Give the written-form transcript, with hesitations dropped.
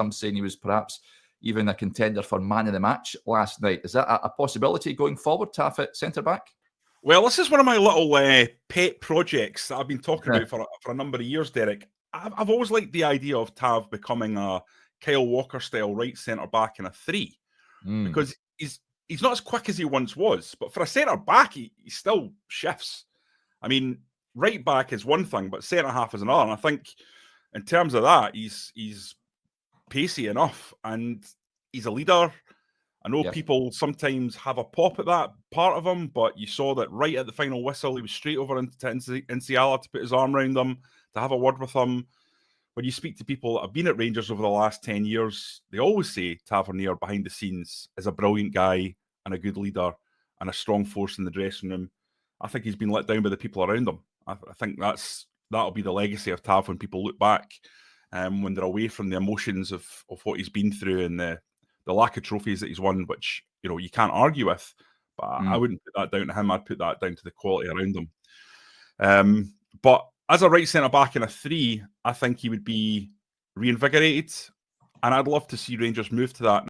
some saying he was perhaps even a contender for man of the match last night. Is that a possibility going forward, Taff at centre-back? Well, this is one of my little pet projects that I've been talking about for a number of years, Derek. I've always liked the idea of Tav becoming a Kyle Walker-style right centre-back in a 3, because he's not as quick as he once was, but for a centre-back, he still shifts. I mean, right-back is one thing, but centre-half is another, and I think in terms of that, he's pacey enough, and he's a leader. I know people sometimes have a pop at that part of him, but you saw that right at the final whistle, he was straight over into Inciala to put his arm around him, to have a word with him. When you speak to people that have been at Rangers over the last 10 years, they always say Tavernier behind the scenes is a brilliant guy and a good leader and a strong force in the dressing room. I think he's been let down by the people around him. I think that'll be the legacy of Tav when people look back, when they're away from the emotions of what he's been through and the lack of trophies that he's won, which, you can't argue with. But I wouldn't put that down to him. I'd put that down to the quality around him. But as a right centre-back in a 3, I think he would be reinvigorated. And I'd love to see Rangers move to that